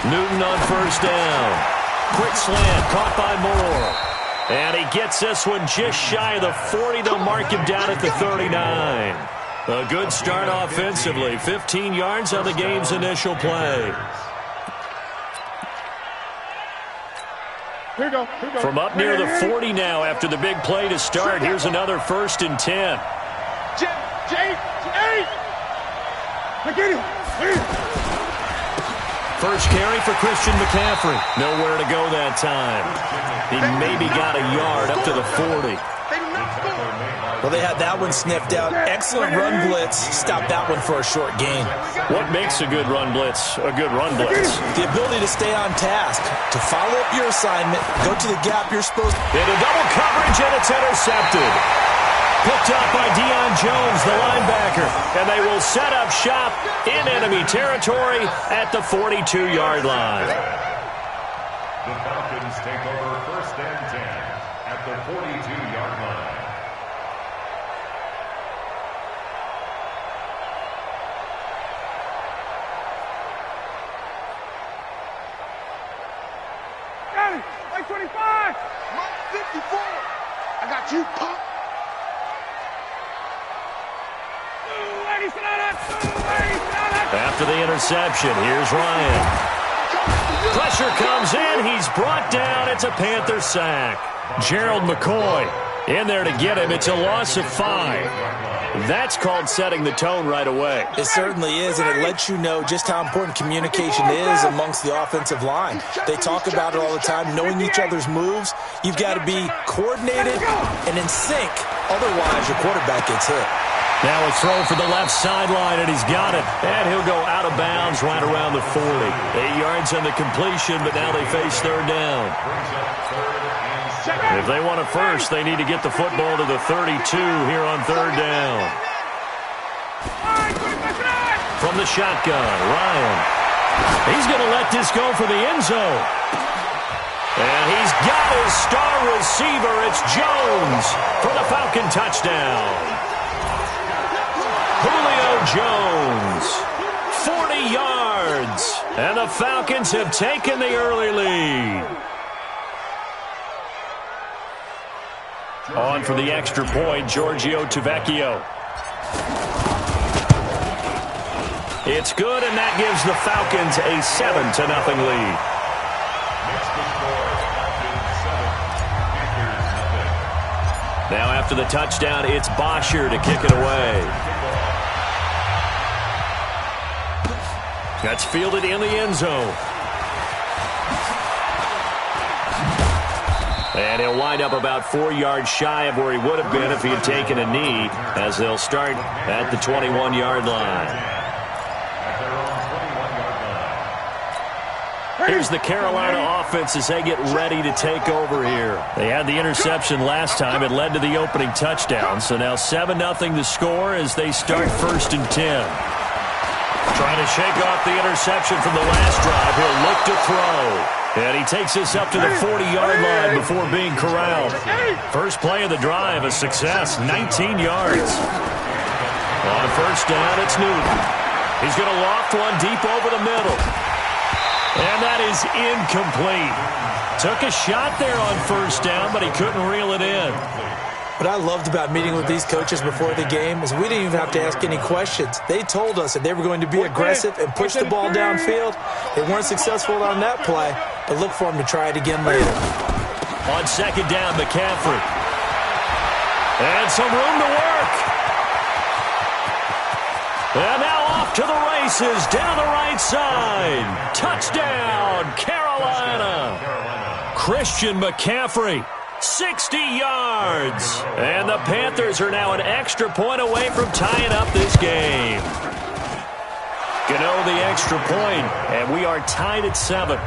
Newton on first down. Quick slant, caught by Moore. And he gets this one just shy of the 40. They'll mark him down at the 39. A good start offensively. 15 yards on the game's initial play. Here we go. From up near the 40 now after the big play to start. Here's another 1st and 10. First carry for Christian McCaffrey. Nowhere to go that time. He maybe got a yard up to the 40. Well, they had that one sniffed out. Excellent run blitz. Stopped that one for a short gain. What makes a good run blitz a good run blitz? The ability to stay on task, to follow up your assignment, go to the gap you're supposed to. Into double coverage, and it's intercepted. Picked up by Deion Jones, the linebacker. And they will set up shop in enemy territory at the 42-yard line. The Falcons take over 1st and 10 at the 42-yard line. Like 25. 54. I got you, punk. After the interception, here's Ryan. Pressure comes in. He's brought down. It's a Panther sack. Gerald McCoy in there to get him. It's a loss of 5. That's called setting the tone right away. It certainly is, and it lets you know just how important communication is amongst the offensive line. They talk about it all the time, knowing each other's moves. You've got to be coordinated and in sync. Otherwise, your quarterback gets hit. Now a throw for the left sideline, and he's got it. And he'll go out of bounds right around the 40. 8 yards on the completion, but now they face 3rd down. If they want a first, they need to get the football to the 32 here on 3rd down. From the shotgun, Ryan. He's going to let this go for the end zone. And he's got his star receiver. It's Jones for the Falcon touchdown. Julio Jones, 40 yards. And the Falcons have taken the early lead. On for the extra point, Giorgio Tavecchio. It's good, and that gives the Falcons a 7-0 lead. Now after the touchdown, it's Bosher to kick it away. That's fielded in the end zone. And he'll wind up about 4 yards shy of where he would have been if he had taken a knee, as they'll start at the 21-yard line. Here's the Carolina offense as they get ready to take over here. They had the interception last time. It led to the opening touchdown. So now 7-0 the score as they start 1st and 10. Trying to shake off the interception from the last drive. He'll look to throw. And he takes this up to the 40-yard line before being corralled. First play of the drive, a success, 19 yards. On 1st down, it's Newton. He's going to loft one deep over the middle. And that is incomplete. Took a shot there on 1st down, but he couldn't reel it in. What I loved about meeting with these coaches before the game is we didn't even have to ask any questions. They told us that they were going to be aggressive and push the ball downfield. They weren't successful on that play, but look for them to try it again later. On 2nd down, McCaffrey. And some room to work. And now off to the races down the right side. Touchdown, Carolina. Christian McCaffrey. 60 yards. And the Panthers are now an extra point away from tying up this game. Gano the extra point, and we are tied at 7.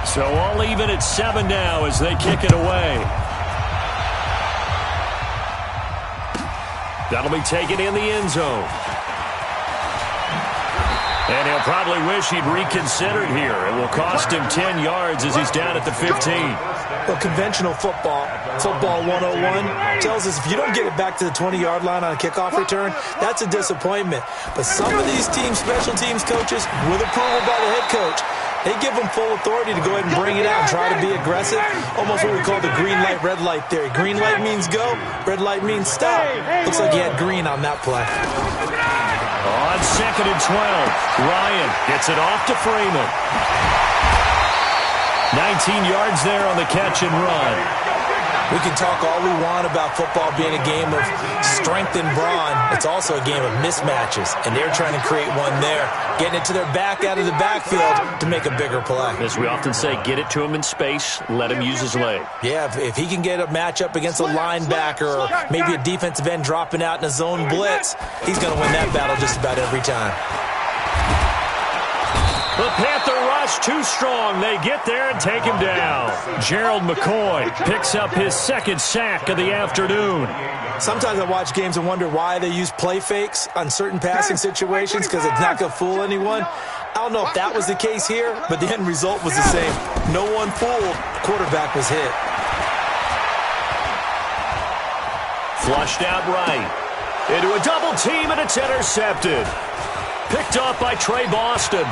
So all even at 7 now as they kick it away. That'll be taken in the end zone. And he'll probably wish he'd reconsidered here. It will cost him 10 yards as he's down at the 15. Well, conventional football 101, tells us if you don't get it back to the 20-yard line on a kickoff return, that's a disappointment. But some of these special teams coaches, with approval by the head coach, they give them full authority to go ahead and bring it out and try to be aggressive. Almost what we call the green light, red light theory. Green light means go, red light means stop. Looks like he had green on that play. On 2nd and 12, Ryan gets it off to Freeman. 19 yards there on the catch and run. We can talk all we want about football being a game of strength and brawn. It's also a game of mismatches, and they're trying to create one there, getting it to their back out of the backfield to make a bigger play. As we often say, get it to him in space, let him use his leg. Yeah, if he can get a matchup against a linebacker or maybe a defensive end dropping out in a zone blitz, he's going to win that battle just about every time. The Panther rush too strong. They get there and take him down. Gerald McCoy picks up his second sack of the afternoon. Sometimes I watch games and wonder why they use play fakes on certain passing situations because it's not going to fool anyone. I don't know if that was the case here, but the end result was the same. No one fooled. The quarterback was hit. Flushed out right. Into a double team, and it's intercepted. Picked off by Trey Boston.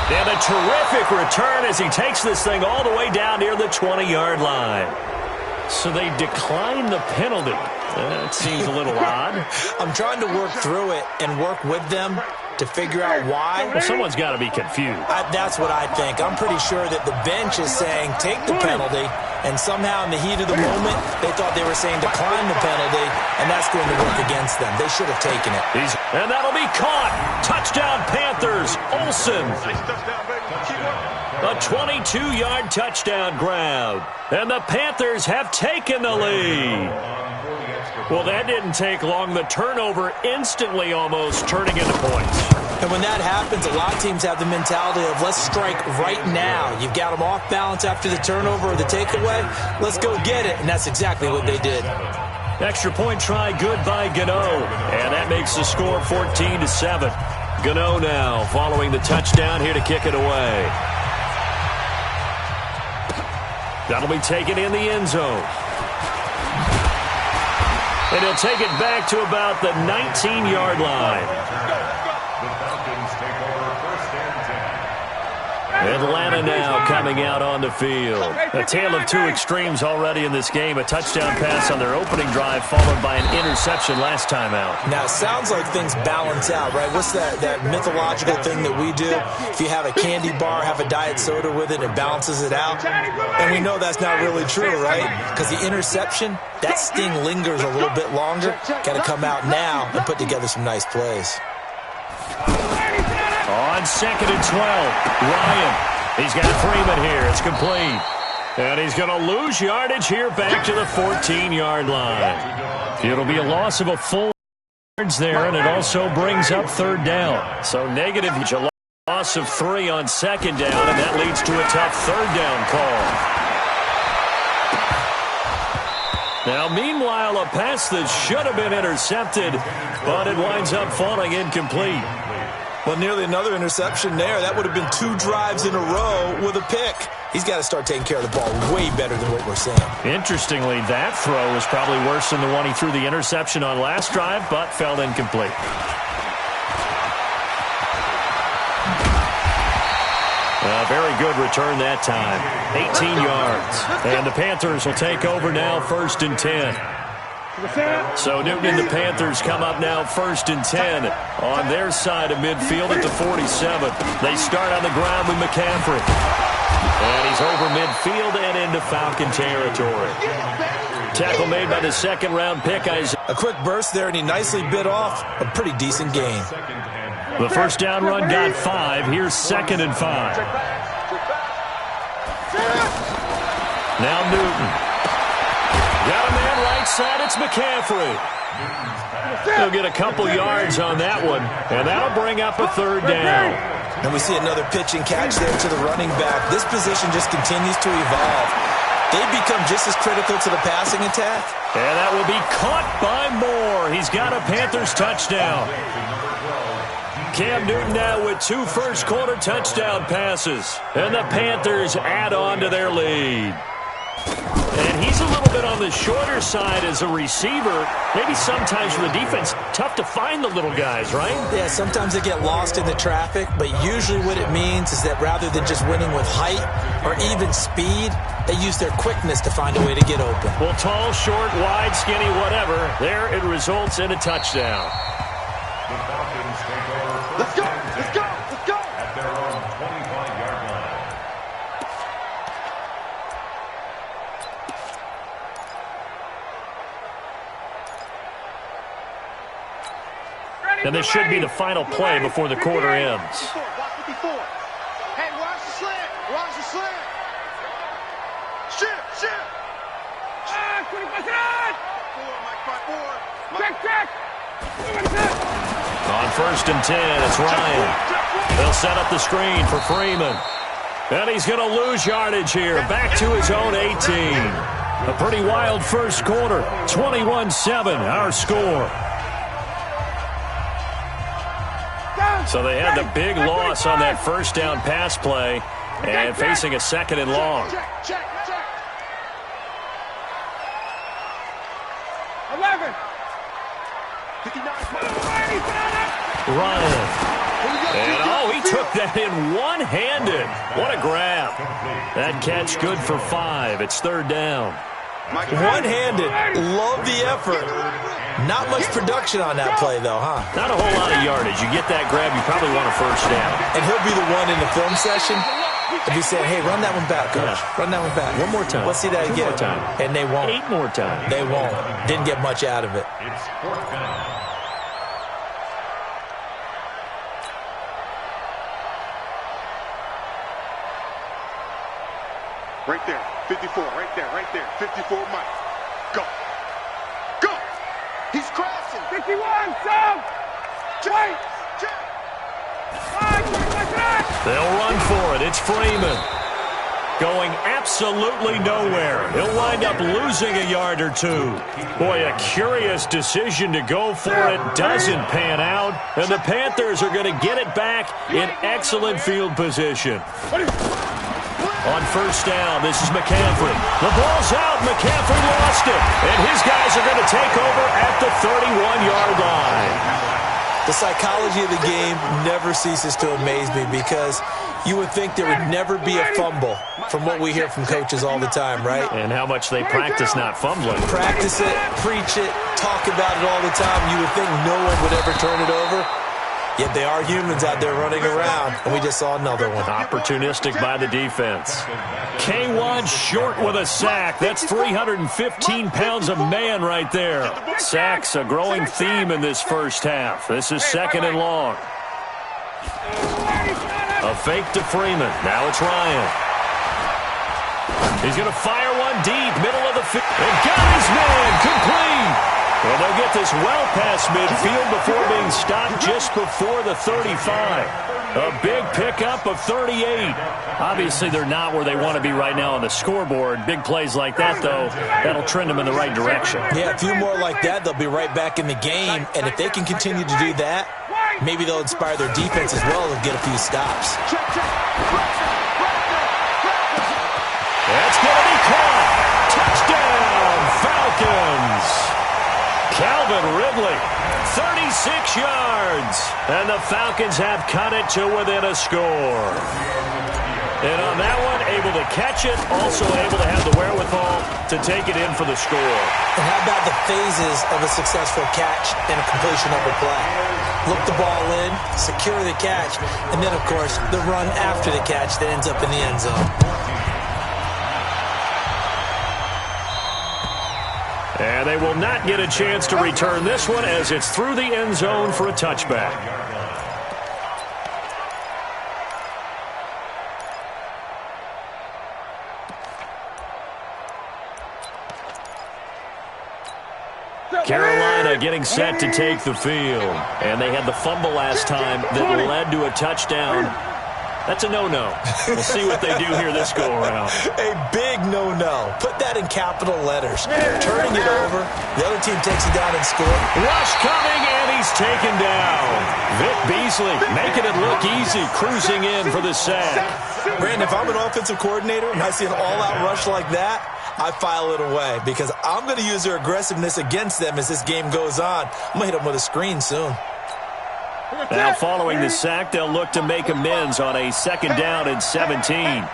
And a terrific return as he takes this thing all the way down near the 20-yard line. So they decline the penalty. That seems a little odd. I'm trying to work through it and work with them to figure out why. Well, someone's got to be confused. That's what I think. I'm pretty sure that the bench is saying take the penalty, and somehow in the heat of the moment, they thought they were saying decline the penalty, and that's going to work against them. They should have taken it. And that'll be caught. Touchdown Panthers. Olsen. A 22-yard touchdown grab. And the Panthers have taken the lead. Well, that didn't take long. The turnover instantly almost turning into points. And when that happens, a lot of teams have the mentality of let's strike right now. You've got them off balance after the turnover or the takeaway. Let's go get it. And that's exactly what they did. Extra point try good by Gano. And that makes the score 14-7. Gano now following the touchdown here to kick it away. That'll be taken in the end zone. And he'll take it back to about the 19-yard line. The Falcons take over 1st and 10. Atlanta now coming out on the field. A tale of two extremes already in this game. A touchdown pass on their opening drive followed by an interception last time out. Now, it sounds like things balance out, right? What's that mythological thing that we do? If you have a candy bar, have a diet soda with it, it balances it out. And we know that's not really true, right? Because the interception, that sting lingers a little bit longer. Got to come out now and put together some nice plays. On 2nd and 12, Ryan. He's got Freeman here. It's complete. And he's going to lose yardage here back to the 14-yard line. It'll be a loss of a full yards there, and it also brings up 3rd down. So negative, a loss of 3 on 2nd down, and that leads to a tough 3rd down call. Now, meanwhile, a pass that should have been intercepted, but it winds up falling incomplete. Well, nearly another interception there. That would have been 2 drives in a row with a pick. He's got to start taking care of the ball way better than what we're seeing. Interestingly, that throw was probably worse than the one he threw the interception on last drive, but fell incomplete. A very good return that time. 18 yards. And the Panthers will take over now 1st and 10. So Newton and the Panthers come up now 1st and 10 on their side of midfield at the 47. They start on the ground with McCaffrey. And he's over midfield and into Falcon territory. Tackle made by the 2nd-round pick. A quick burst there, and he nicely bit off a pretty decent gain. The 1st down run got 5. Here's 2nd and 5. Now Newton. Got a man right side. It's McCaffrey. He'll get a couple yards on that one, and that'll bring up a 3rd down. And we see another pitch and catch there to the running back. This position just continues to evolve. They become just as critical to the passing attack. And that will be caught by Moore. He's got a Panthers touchdown. Cam Newton now with 2 first-quarter touchdown passes. And the Panthers add on to their lead. And he's a little bit on the shorter side as a receiver. Maybe sometimes for the defense, tough to find the little guys, right? Yeah, sometimes they get lost in the traffic, but usually what it means is that rather than just winning with height or even speed, they use their quickness to find a way to get open. Well, tall, short, wide, skinny, whatever. There it results in a touchdown. The Falcons take over first Let's go! and 10 Let's go! Let's go! at their own 25-yard line. And this should be the final play before the quarter ends. 54, block 54. Hey, watch the slant. Watch the slant. Shift. 25 side. 5-4, Mike 5-4. Check. On 1st and 10, it's Ryan. They'll set up the screen for Freeman. And he's going to lose yardage here. Back to his own 18. A pretty wild first quarter. 21-7, our score. So they had the big loss on that first down pass play and facing a 2nd and long. Check. 11. 59. Ryan. And, he took that in one-handed. What a grab. That catch good for 5. It's 3rd down. One-handed. Love the effort. Not much production on that play, though, huh? Not a whole lot of yardage. You get that grab, you probably want a 1st down. And he'll be the one in the film session if he said, hey, run that one back, coach. Yeah. Run that one back. One more time. Let's see that 2 again. more time. And they won't. 8 more times. They won't. Didn't get much out of it. It's 4th down. Right there. 54. Right there. 54, Mike. Go. He's crashing. 51, Sam. Check. They'll run for it. It's Freeman. Going absolutely nowhere. He'll wind up losing a yard or 2. Boy, a curious decision to go for it. Doesn't pan out. And the Panthers are going to get it back in excellent field position. On 1st down, this is McCaffrey. The ball's out. McCaffrey lost it. And his guys are going to take over at the 31-yard line. The psychology of the game never ceases to amaze me because you would think there would never be a fumble from what we hear from coaches all the time, right? And how much they practice not fumbling. Practice it, preach it, talk about it all the time. You would think no one would ever turn it over. Yet they are humans out there running around, and we just saw another one. Opportunistic by the defense. K1 short with a sack. That's 315 pounds of man right there. Sacks a growing theme in this first half. This is 2nd and long. A fake to Freeman. Now it's Ryan. He's going to fire one deep, middle of the field. And got his man complete. Well, they'll get this well past midfield before being stopped just before the 35. A big pickup of 38. Obviously, they're not where they want to be right now on the scoreboard. Big plays like that, though, that'll trend them in the right direction. Yeah, a few more like that, they'll be right back in the game. And if they can continue to do that, maybe they'll inspire their defense as well and get a few stops. That's going to be caught. Touchdown, Falcons. Calvin Ridley, 36 yards. And the Falcons have cut it to within a score. And on that one, able to catch it, also able to have the wherewithal to take it in for the score. And how about the phases of a successful catch and a completion of a play? Look the ball in, secure the catch, and then, of course, the run after the catch that ends up in the end zone. And they will not get a chance to return this one as it's through the end zone for a touchback. Carolina getting set to take the field. And they had the fumble last time that led to a touchdown. That's a no-no. We'll see what they do here this go-around. A big no-no. Put that in capital letters. Turning it over. The other team takes it down and scores. Rush coming, and he's taken down. Vic Beasley making it look easy, cruising in for the sack. Brandon, if I'm an offensive coordinator and I see an all-out rush like that, I file it away because I'm going to use their aggressiveness against them as this game goes on. I'm going to hit them with a screen soon. Now following the sack, they'll look to make amends on a 2nd down and 17.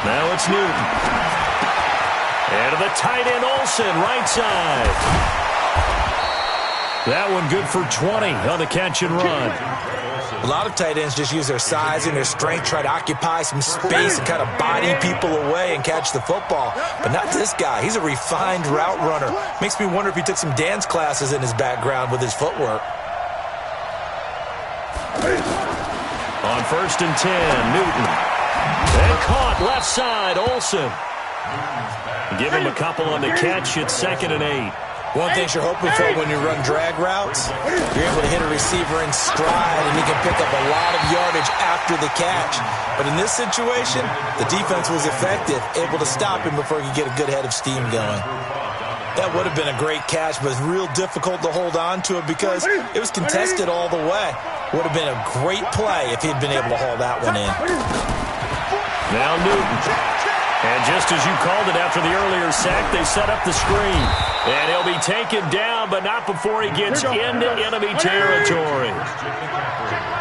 Now it's Newton. And to the tight end, Olsen, right side. That one good for 20 on the catch and run. A lot of tight ends just use their size and their strength, try to occupy some space and kind of body people away and catch the football. But not this guy. He's a refined route runner. Makes me wonder if he took some dance classes in his background with his footwork. On 1st and 10, Newton. And caught left side, Olsen. Give him a couple on the catch. It's 2nd and 8. One thing you're hoping for when you run drag routes, you're able to hit a receiver in stride and he can pick up a lot of yardage after the catch. But in this situation, the defense was effective, able to stop him before he could get a good head of steam going. That would have been a great catch, but it's real difficult to hold on to it because it was contested all the way. Would have been a great play if he'd been able to haul that one in. Now Newton. And just as you called it after the earlier sack, they set up the screen. And he'll be taken down, but not before he gets into enemy territory.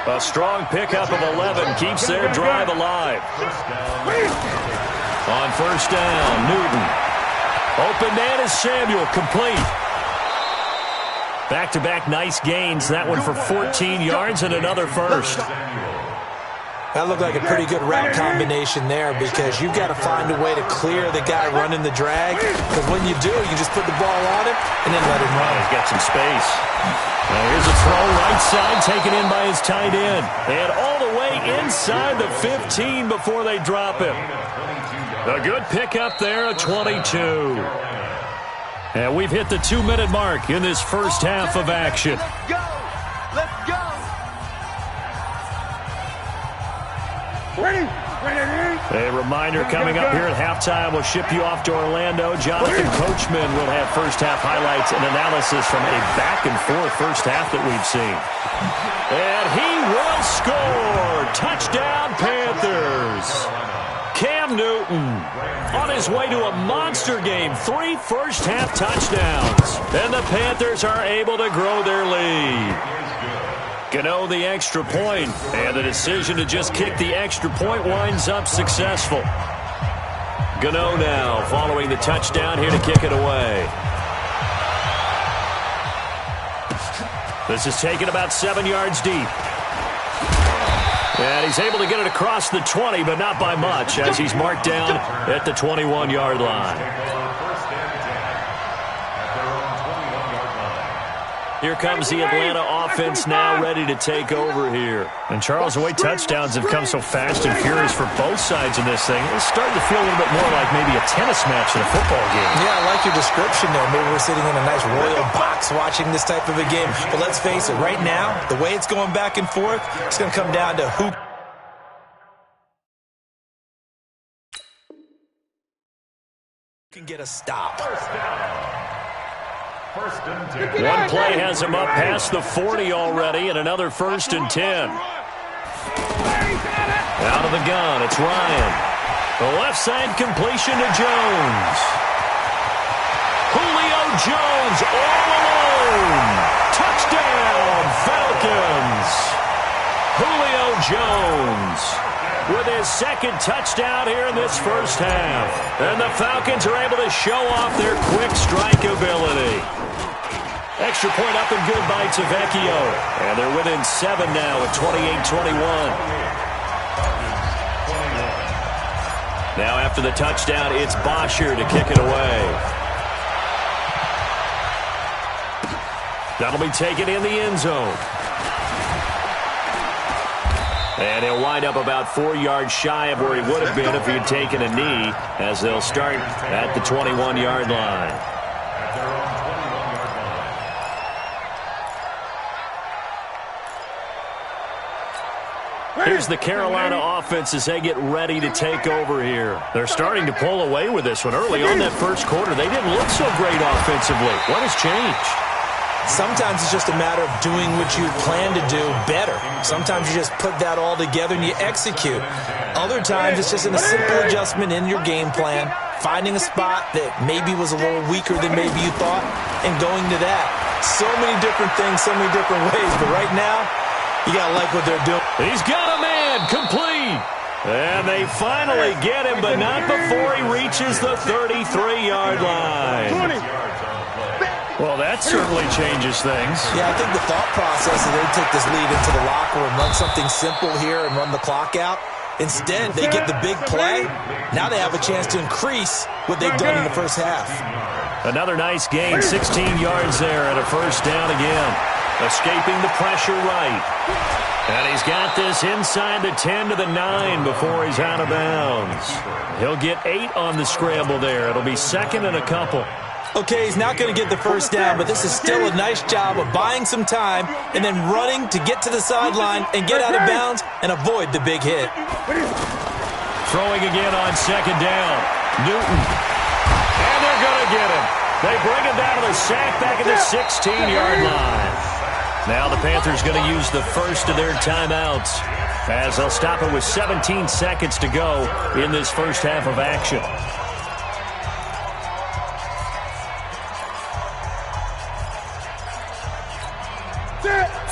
A strong pickup of 11 keeps their drive alive. On 1st down, Newton. Open man is Samuel, complete. Back-to-back nice gains. That one for 14 yards and another first. That looked like a pretty good route combination there because you've got to find a way to clear the guy running the drag. Because when you do, you just put the ball on him and then let him run. He's got some space. Now here's a throw right side taken in by his tight end. And all the way inside the 15 before they drop him. A good pickup there at 22. And we've hit the 2-minute mark in this first half of action. Let's go! Let's go! Ready? A reminder coming up here at halftime. We'll ship you off to Orlando. Jonathan Coachman will have first half highlights and analysis from a back-and-forth first half that we've seen. And he will score! Touchdown, Panthers! Cam Newton on his way to a monster game. 3 first-half touchdowns. And the Panthers are able to grow their lead. Gano the extra point, and the decision to just kick the extra point winds up successful. Gano now following the touchdown here to kick it away. This is taken about 7 yards deep. And he's able to get it across the 20, but not by much, as he's marked down at the 21-yard line. Here comes the Atlanta offense now ready to take over here. And Charles, the way touchdowns have come so fast and furious for both sides in this thing, it's starting to feel a little bit more like maybe a tennis match in a football game. Yeah, I like your description there. Maybe we're sitting in a nice royal box watching this type of a game. But let's face it, right now, the way it's going back and forth, it's going to come down to who can get a stop. One play has him up past the 40 already, and another 1st and 10. Out of the gun, it's Ryan. The left side completion to Jones. Julio Jones all alone. Touchdown, Falcons. Julio Jones with his 2nd touchdown here in this first half. And the Falcons are able to show off their quick strike ability. Extra point up and good by Tavecchio. And they're within 7 now at 28-21. Now after the touchdown, it's Bosher to kick it away. That'll be taken in the end zone. And he'll wind up about 4 yards shy of where he would have been if he had taken a knee, as they'll start at the 21-yard line. Here's the Carolina offense as they get ready to take over here. They're starting to pull away with this one. Early on that first quarter, they didn't look so great offensively. What has changed? Sometimes it's just a matter of doing what you plan to do better. Sometimes you just put that all together and you execute. Other times it's just a simple adjustment in your game plan, finding a spot that maybe was a little weaker than maybe you thought, and going to that. So many different things, so many different ways, but right now, you got to like what they're doing. He's got a man, complete. And they finally get him, but not before he reaches the 33-yard line. Well, that certainly changes things. Yeah, I think the thought process is they take this lead into the locker room, run something simple here and run the clock out. Instead, they get the big play. Now they have a chance to increase what they've done in the first half. Another nice gain, 16 yards there and a first down again. Escaping the pressure right. And he's got this inside the 10 to the 9 before he's out of bounds. He'll get 8 on the scramble there. It'll be second and a couple. Okay, he's not going to get the first down, but this is still a nice job of buying some time and then running to get to the sideline and get out of bounds and avoid the big hit. Throwing again on second down. Newton. And they're going to get him. They bring him down to the sack back at the 16-yard line. Now the Panthers going to use the first of their timeouts as they'll stop it with 17 seconds to go in this first half of action.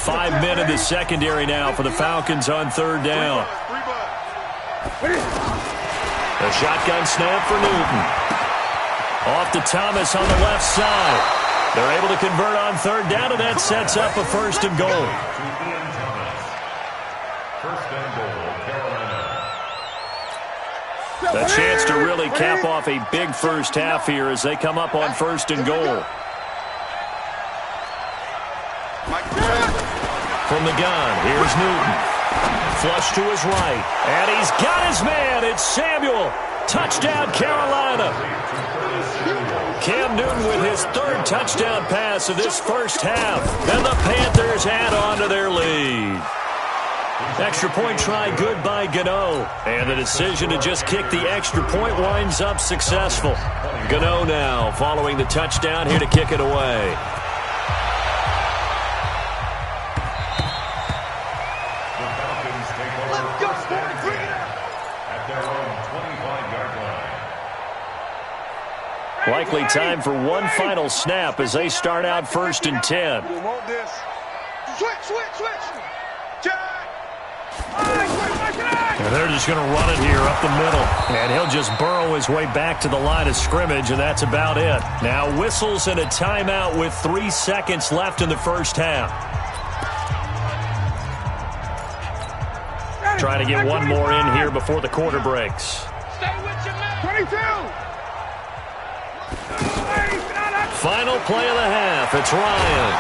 5 men in the secondary now for the Falcons on third down. A shotgun snap for Newton. Off to Thomas on the left side. They're able to convert on third down, and that sets up a first and goal. First and goal, Carolina. A chance to really cap off a big first half here as they come up on first and goal. From the gun, here's Newton. Flush to his right. And he's got his man. It's Samuel. Touchdown, Carolina. Cam Newton with his third touchdown pass of this first half. And the Panthers add on to their lead. Extra point try good by Gano. And the decision to just kick the extra point winds up successful. Gano now following the touchdown here to kick it away. Likely time for one final snap as they start out first and 10. You want this? Switch. And they're just going to run it here up the middle. And he'll just burrow his way back to the line of scrimmage, and that's about it. Now whistles and a timeout with 3 seconds left in the first half. Trying to get one more in here before the quarter breaks. Stay with your man. 22. Final play of the half. It's Ryan.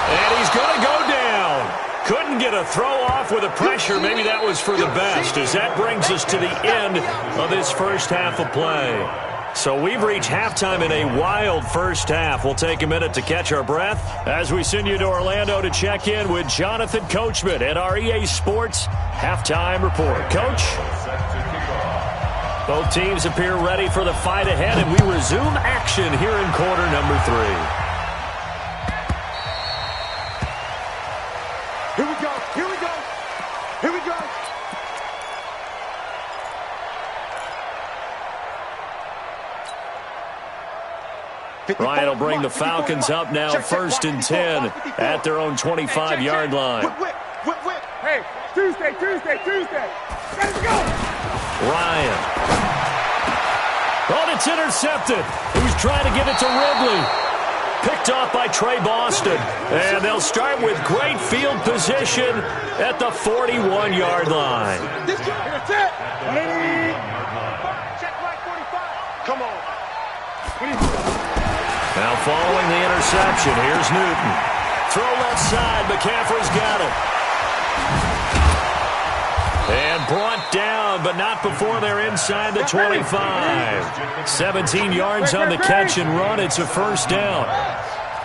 And he's going to go down. Couldn't get a throw off with the pressure. Maybe that was for the best, as that brings us to the end of this first half of play. So we've reached halftime in a wild first half. We'll take a minute to catch our breath as we send you to Orlando to check in with Jonathan Coachman at our EA Sports Halftime Report. Coach? Both teams appear ready for the fight ahead, and we resume action here in quarter number 3. Here we go. Ryan will bring the Falcons up now first and 10 at their own 25-yard line. Whip. Hey, Tuesday. Let's go. Ryan. Oh, it's intercepted. He was trying to get it to Ridley. Picked off by Trey Boston. And they'll start with great field position at the 41-yard line. That's it. Check right 45. Come on. Now following the interception, here's Newton. Throw left side. McCaffrey's got it. And brought down, but not before they're inside the 25. 17 yards on the catch and run. It's a first down.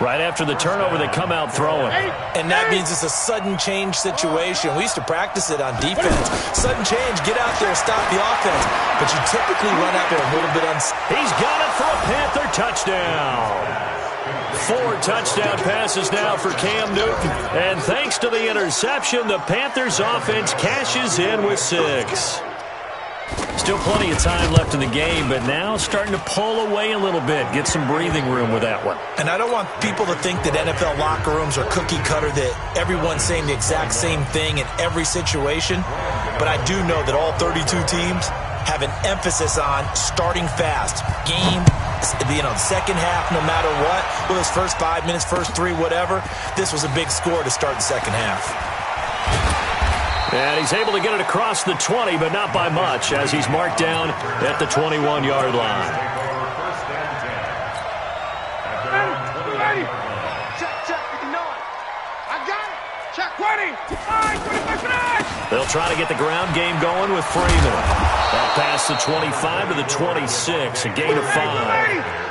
Right after the turnover, they come out throwing. And that means it's a sudden change situation. We used to practice it on defense. Sudden change, get out there, stop the offense. But you typically run out there a little bit unsafe. He's got it for a Panther touchdown. 4 touchdown passes now for Cam Newton. And thanks to the interception, the Panthers offense cashes in with 6. Still plenty of time left in the game, but now starting to pull away a little bit. Get some breathing room with that one. And I don't want people to think that NFL locker rooms are cookie cutter, that everyone's saying the exact same thing in every situation. But I do know that all 32 teams have an emphasis on starting fast. Game, second half, no matter what. Well, those first 5 minutes, first 3, whatever. This was a big score to start the second half. And he's able to get it across the 20, but not by much, as he's marked down at the 21-yard line. Check, 59. I got it. Check, 20. 25. They'll try to get the ground game going with Freeman. That pass the 25 to the 26, a gain of 5.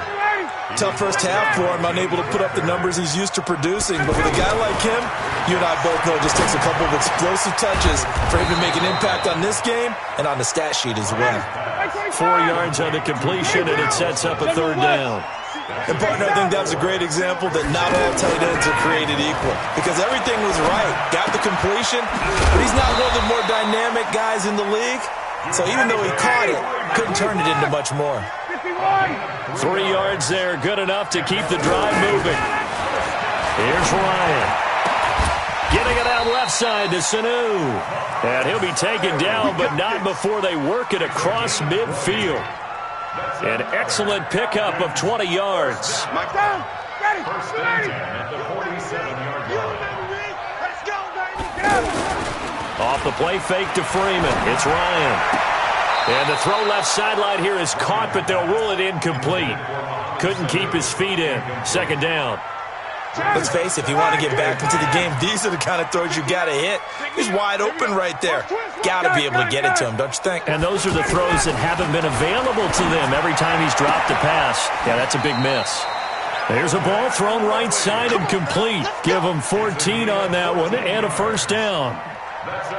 Tough first half for him, unable to put up the numbers he's used to producing. But with a guy like him, you and I both know it just takes a couple of explosive touches for him to make an impact on this game and on the stat sheet as well. 4 yards on the completion, and it sets up a 3rd down. And, partner, I think that was a great example that not all tight ends are created equal, because everything was right. Got the completion, but he's not one of the more dynamic guys in the league. So even though he caught it, couldn't turn it into much more. 3 yards there, good enough to keep the drive moving. Here's Ryan. Getting it out left side to Sanu. And he'll be taken down, but not before they work it across midfield. An excellent pickup of 20 yards. Mike down. Ready. First and 10 at the 47-yard line. Let's go, baby. Off the play fake to Freeman. It's Ryan. And the throw left sideline here is caught, but they'll rule it incomplete. Couldn't keep his feet in. 2nd down. Let's face it, if you want to get back into the game, these are the kind of throws you got to hit. He's wide open right there. Got to be able to get it to him, don't you think? And those are the throws that haven't been available to them every time he's dropped a pass. Yeah, that's a big miss. There's a ball thrown right side and complete. Give him 14 on that one and a 1st down.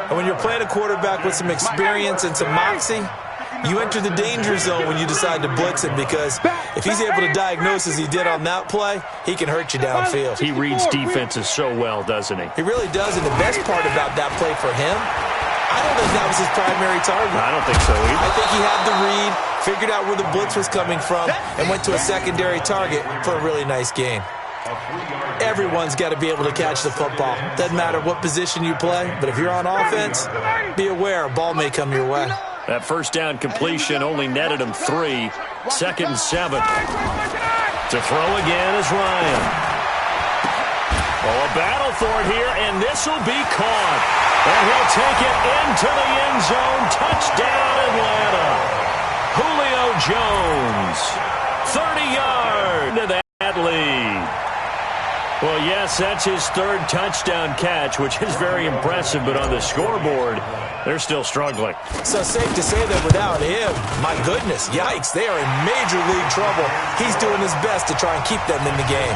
And when you're playing a quarterback with some experience and some moxie, you enter the danger zone when you decide to blitz him, because if he's able to diagnose as he did on that play, he can hurt you downfield. He reads defenses so well, doesn't he? He really does, and the best part about that play for him, I don't think that was his primary target. I don't think so either. I think he had the read, figured out where the blitz was coming from, and went to a secondary target for a really nice gain. Everyone's got to be able to catch the football. Doesn't matter what position you play, but if you're on offense, be aware a ball may come your way. That 1st down completion only netted him 3. 2nd and 7. To throw again is Ryan. Oh, a battle for it here, and this will be caught. And he'll take it into the end zone. Touchdown, Atlanta. Julio Jones. 30-yard to that lead. Well, yes, that's his 3rd touchdown catch, which is very impressive, but on the scoreboard, they're still struggling. So safe to say that without him, my goodness, yikes, they are in major league trouble. He's doing his best to try and keep them in the game.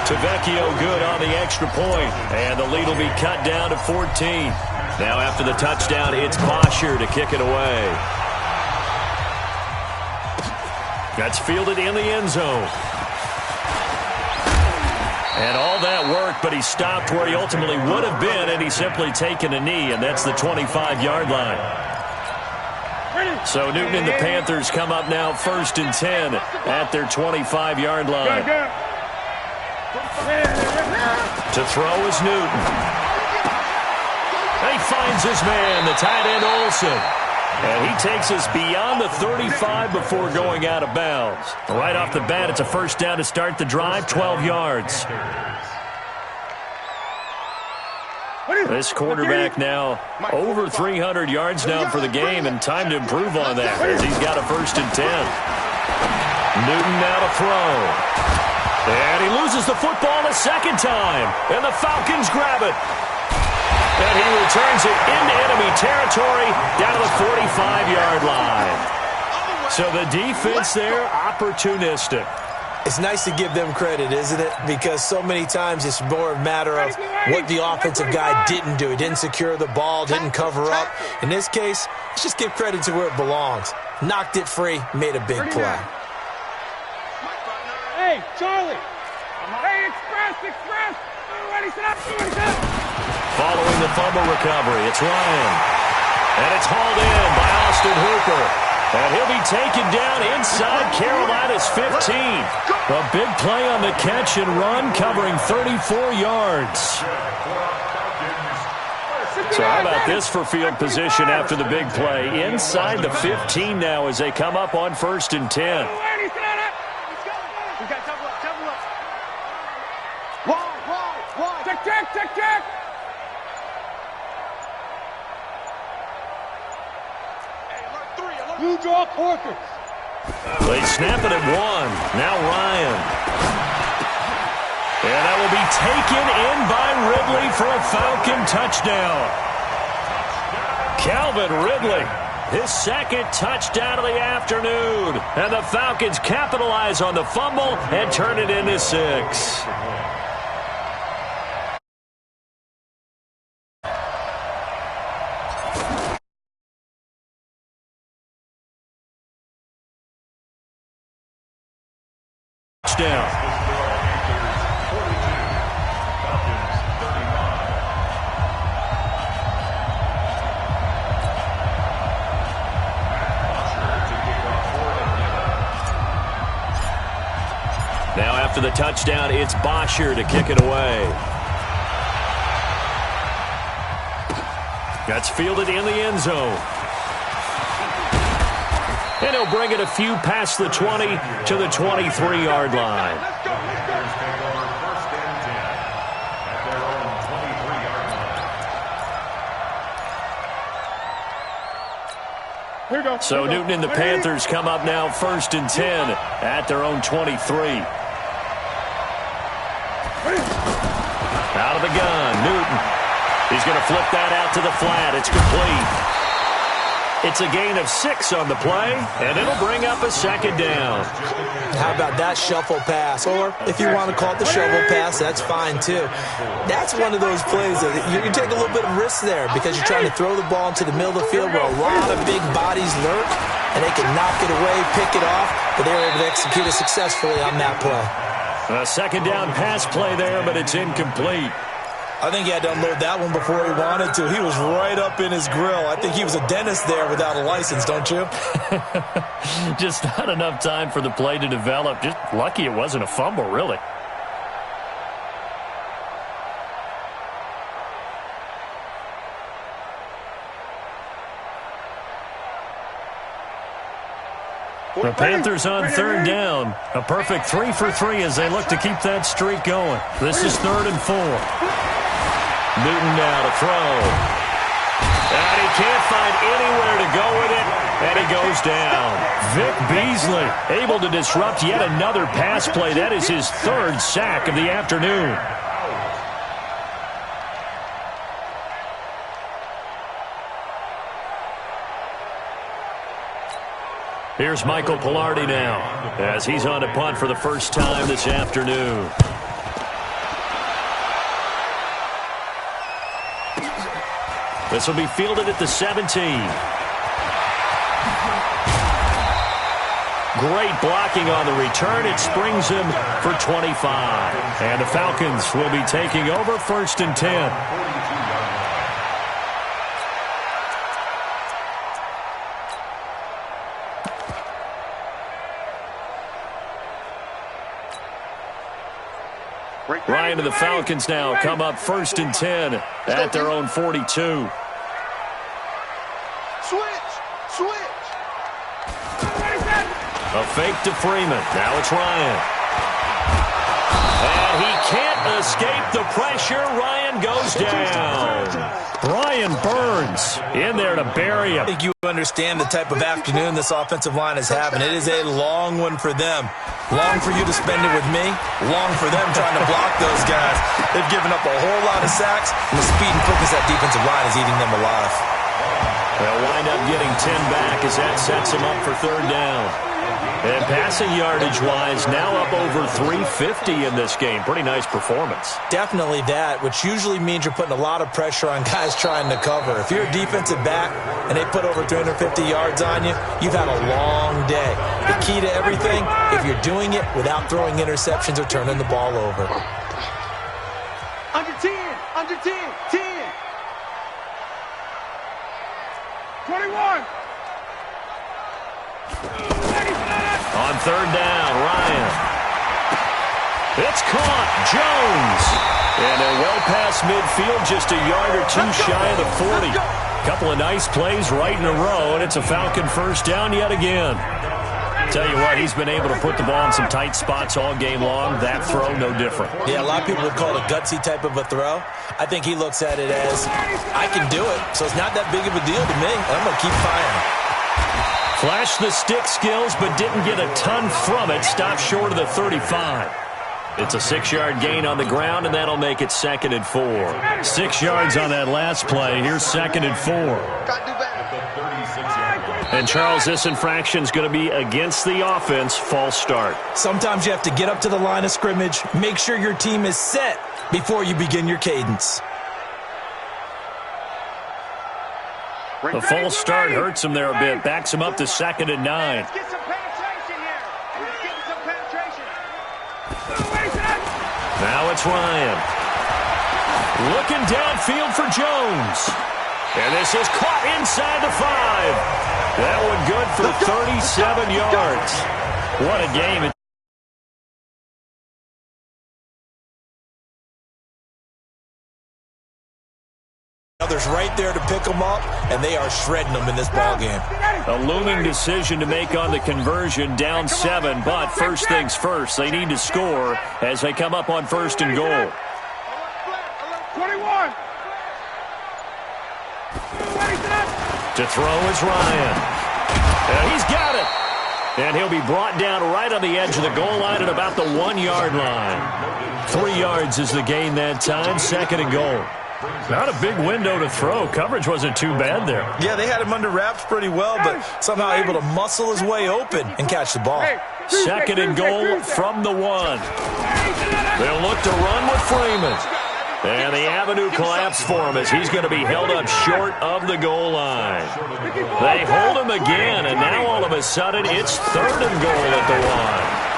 Tavecchio good on the extra point, and the lead will be cut down to 14. Now after the touchdown, it's Bosher to kick it away. That's fielded in the end zone. And all that worked, but he stopped where he ultimately would have been, and he's simply taken a knee, and that's the 25-yard line. So Newton and the Panthers come up now 1st and 10 at their 25-yard line. To throw is Newton. He finds his man, the tight end Olsen. And he takes us beyond the 35 before going out of bounds. Right off the bat, it's a 1st down to start the drive, 12 yards. This quarterback now over 300 yards now for the game, and time to improve on that as he's got a 1st and 10. Newton now to throw. And he loses the football a 2nd time, and the Falcons grab it. And he returns it into enemy territory down to the 45-yard line. So the defense there, opportunistic. It's nice to give them credit, isn't it? Because so many times it's more a matter of what the offensive guy didn't do. He didn't secure the ball, didn't cover up. In this case, let's just give credit to where it belongs. Knocked it free, made a big play. Hey, Charlie. Following the fumble recovery, it's Ryan. And it's hauled in by Austin Hooper. And he'll be taken down inside Carolina's 15. A big play on the catch and run, covering 34 yards. So how about this for field position after the big play? Inside the 15 now as they come up on 1st and 10. Check. You draw quarters. They snap it at 1. Now Ryan. And that will be taken in by Ridley for a Falcon touchdown. Calvin Ridley, his second touchdown of the afternoon. And the Falcons capitalize on the fumble and turn it into 6. Touchdown. Now after the touchdown, it's Bosher to kick it away. That's fielded in the end zone. And he'll bring it a few past the 20 to the 23-yard line. So Newton and the Panthers come up now 1st and 10 at their own 23. Out of the gun, Newton. He's going to flip that out to the flat. It's complete. It's a gain of 6 on the play, and it'll bring up a 2nd down. How about that shuffle pass? Or if you want to call it the shovel pass, that's fine too. That's one of those plays that you take a little bit of risk there because you're trying to throw the ball into the middle of the field where a lot of big bodies lurk, and they can knock it away, pick it off, but they were able to execute it successfully on that play. A 2nd down pass play there, but it's incomplete. I think he had to unload that one before he wanted to. He was right up in his grill. I think he was a dentist there without a license, don't you? Just not enough time for the play to develop. Just lucky it wasn't a fumble, really. The Panthers on 3rd down. A perfect 3 for 3 as they look to keep that streak going. This is 3rd and 4. Newton now to throw. And he can't find anywhere to go with it, and he goes down. Vic Beasley able to disrupt yet another pass play. That is his 3rd sack of the afternoon. Here's Michael Palardy now as he's on to punt for the first time this afternoon. This will be fielded at the 17. Great blocking on the return. It springs him for 25. And the Falcons will be taking over 1st and 10. Ryan and the Falcons now come up 1st and 10 at their own 42. Switch. A fake to Freeman. Now it's Ryan. And he can't escape the pressure. Ryan goes down. Brian Burns in there to bury him. I think you understand the type of afternoon this offensive line is having. It is a long one for them. Long for you to spend it with me. Long for them trying to block those guys. They've given up a whole lot of sacks, and the speed and quickness of that defensive line is eating them alive. They'll wind up getting 10 back as that sets them up for 3rd down. And passing yardage-wise, now up over 350 in this game. Pretty nice performance. Definitely that, which usually means you're putting a lot of pressure on guys trying to cover. If you're a defensive back and they put over 350 yards on you, you've had a long day. The key to everything, if you're doing it without throwing interceptions or turning the ball over. Under 10. 10. 21. On third down, Ryan. It's caught. Jones. And well past midfield, just a yard or two shy of the 40. Couple of nice plays right in a row, and it's a Falcon first down yet again. Tell you what, he's been able to put the ball in some tight spots all game long. That throw, no different. Yeah, a lot of people would call it a gutsy type of a throw. I think he looks at it as, I can do it, so it's not that big of a deal to me. I'm going to keep firing. Flashed the stick skills, but didn't get a ton from it. Stopped short of the 35. It's a 6-yard gain on the ground, and that'll make it 2nd and 4. 6 yards on that last play. Here's 2nd and 4. And, Charles, this infraction's going to be against the offense. False start. Sometimes you have to get up to the line of scrimmage, make sure your team is set before you begin your cadence. The false start hurts him there a bit. Backs him up to 2nd and 9. Let's get some penetration here. Let's get some penetration. Now it's Ryan. Looking downfield for Jones. And this is caught inside the 5. That one good for 37 yards. What a game. Others right there to pick them up, and they are shredding them in this ballgame. A looming decision to make on the conversion, down 7, but first things first, they need to score as they come up on 1st and goal. 21. To throw is Ryan. And he's got it. And he'll be brought down right on the edge of the goal line at about the 1-yard line. 3 yards is the gain that time, 2nd and goal. Not a big window to throw. Coverage wasn't too bad there. Yeah, they had him under wraps pretty well, but somehow able to muscle his way open and catch the ball. 2nd and goal from the 1. They'll look to run with Freeman. And the avenue collapsed for him as he's going to be held up short of the goal line. They hold him again, and now all of a sudden it's 3rd and goal at the 1.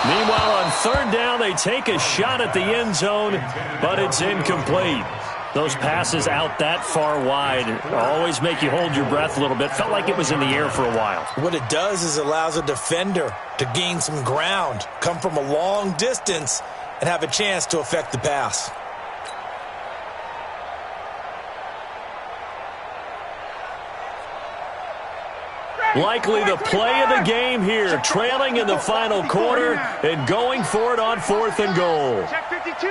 Meanwhile, on 3rd down, they take a shot at the end zone, but it's incomplete. Those passes out that far wide always make you hold your breath a little bit. Felt like it was in the air for a while. What it does is allows a defender to gain some ground, come from a long distance, and have a chance to affect the pass. Likely the play of the game here, trailing in the final quarter and going for it on 4th and goal. Check 52.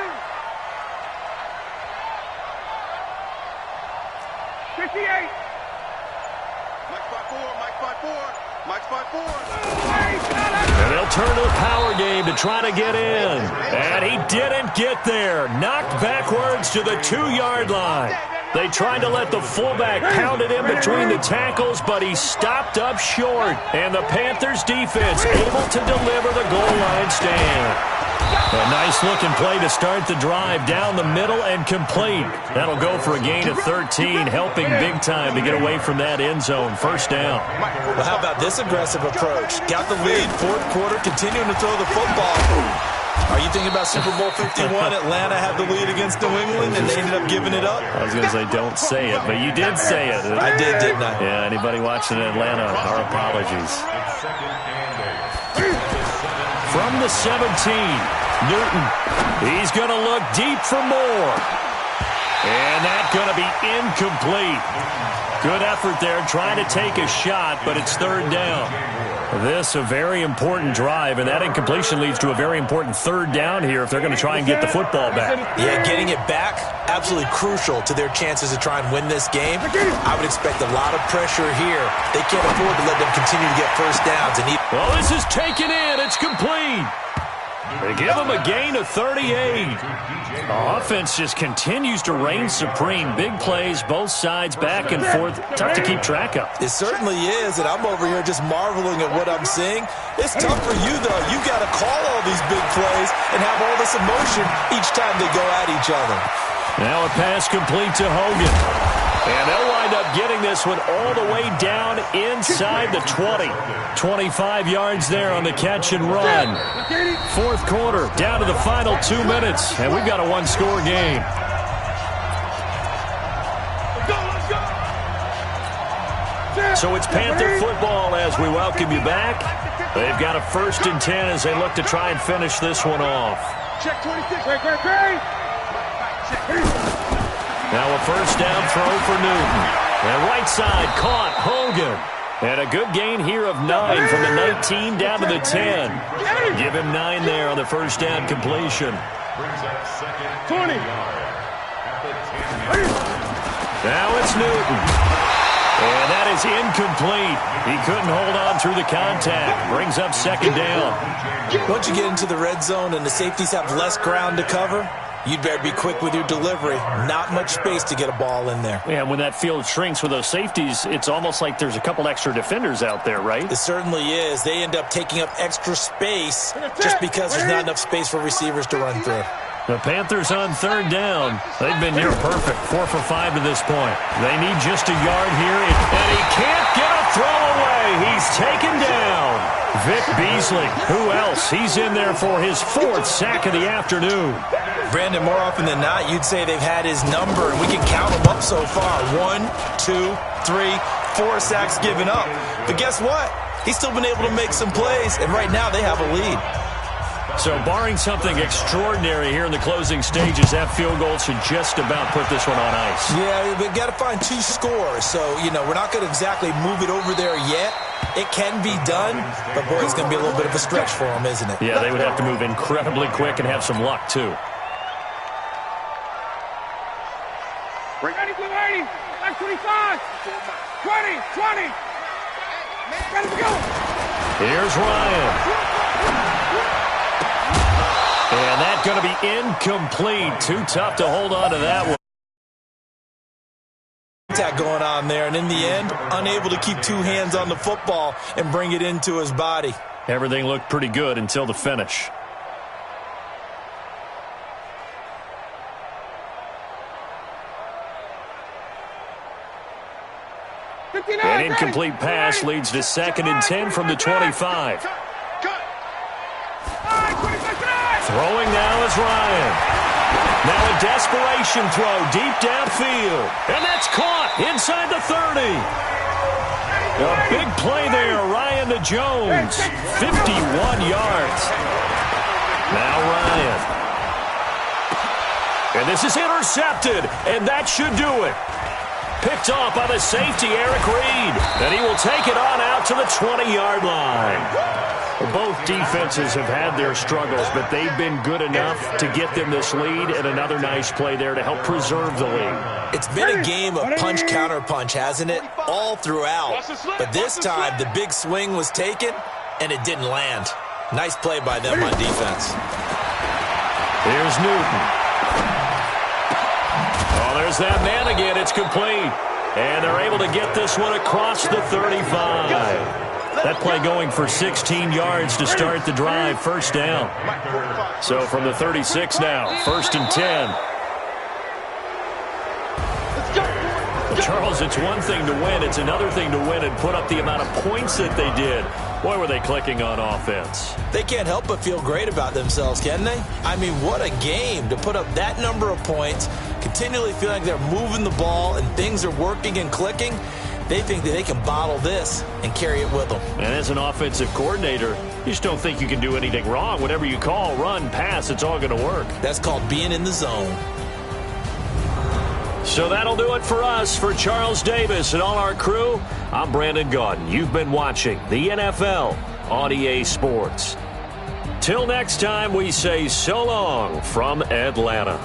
58. Mike 5-4, Mike 5-4, Mike 5-4. And they'll turn to the power game to try to get in. And he didn't get there. Knocked backwards to the 2-yard line. They tried to let the fullback pound it in between the tackles, but he stopped up short. And the Panthers defense able to deliver the goal line stand. A nice-looking play to start the drive down the middle and complete. That'll go for a gain of 13, helping big time to get away from that end zone. 1st down. Well, how about this aggressive approach? Got the lead, 4th quarter, continuing to throw the football. Are you thinking about Super Bowl 51? Atlanta had the lead against New England, and they ended up giving it up? I was going to say don't say it, but you did say it. I did, didn't I? Yeah, anybody watching Atlanta, our apologies. From the 17, Newton. He's going to look deep for more. And that's going to be incomplete. Good effort there, trying to take a shot, but it's 3rd down. This a very important drive, and that incompletion leads to a very important 3rd down here if they're going to try and get the football back. Yeah, getting it back, absolutely crucial to their chances to try and win this game. I would expect a lot of pressure here. They can't afford to let them continue to get 1st downs. Well, this is taken in. It's complete. They give him a gain of 38. The offense just continues to reign supreme. Big plays, both sides, back and forth. Tough to keep track of. It certainly is, and I'm over here just marveling at what I'm seeing. It's tough for you, though. You got to call all these big plays and have all this emotion each time they go at each other. Now a pass complete to Hogan. And they'll wind up getting this one all the way down inside the 20. 25 yards there on the catch and run. Fourth quarter, down to the final 2 minutes, and we've got a one-score game. So it's Panther football as we welcome you back. They've got a 1st and 10 as they look to try and finish this one off. Check 26. Now a first down throw for Newton. And right side caught Hogan. And a good gain here of 9 from the 19 down to the 10. Give him 9 there on the first down completion. 20. Now it's Newton. And that is incomplete. He couldn't hold on through the contact. Brings up 2nd down. Once you get into the red zone and the safeties have less ground to cover, you'd better be quick with your delivery. Not much space to get a ball in there. Yeah, when that field shrinks with those safeties, it's almost like there's a couple extra defenders out there, right? It certainly is. They end up taking up extra space just because there's not enough space for receivers to run through. The Panthers on 3rd down. They've been near perfect, 4 for 5 to this point. They need just a yard here, and he can't get a throw away. He's taken down. Vic Beasley, who else? He's in there for his 4th sack of the afternoon. Brandon, more often than not, you'd say they've had his number, and we can count them up so far. 1, 2, 3, 4 sacks given up. But guess what? He's still been able to make some plays, and right now they have a lead. So barring something extraordinary here in the closing stages, that field goal should just about put this one on ice. Yeah, we've got to find 2 scores. So, we're not going to exactly move it over there yet. It can be done, but, boy, it's going to be a little bit of a stretch for them, isn't it? Yeah, they would have to move incredibly quick and have some luck, too. Ready, 80. 25. 20. Ready to go. Here's Ryan. And that's going to be incomplete. Too tough to hold on to that one. Going on there, and in the end, unable to keep 2 hands on the football and bring it into his body. Everything looked pretty good until the finish. An incomplete pass leads to 2nd and 10 from the 25. Throwing now is Ryan. Now a desperation throw deep downfield. And that's caught inside the 30. A big play there, Ryan to Jones. 51 yards. Now Ryan. And this is intercepted, and that should do it. Picked off by the safety, Eric Reed. And he will take it on out to the 20-yard line. Both defenses have had their struggles, but they've been good enough to get them this lead, and another nice play there to help preserve the lead. It's been a game of punch-counter-punch, hasn't it? All throughout. But this time, the big swing was taken, and it didn't land. Nice play by them on defense. Here's Newton. Oh, there's that man again. It's complete. And they're able to get this one across the 35. That play going for 16 yards to start the drive. First down. So from the 36 now, 1st and 10. Charles, it's one thing to win. It's another thing to win and put up the amount of points that they did. Boy, were they clicking on offense. They can't help but feel great about themselves, can they? I mean, what a game to put up that number of points, continually feeling like they're moving the ball and things are working and clicking. They think that they can bottle this and carry it with them. And as an offensive coordinator, you just don't think you can do anything wrong. Whatever you call, run, pass, it's all going to work. That's called being in the zone. So that'll do it for us. For Charles Davis and all our crew, I'm Brandon Gaudin. You've been watching the NFL on EA Sports. Till next time, we say so long from Atlanta.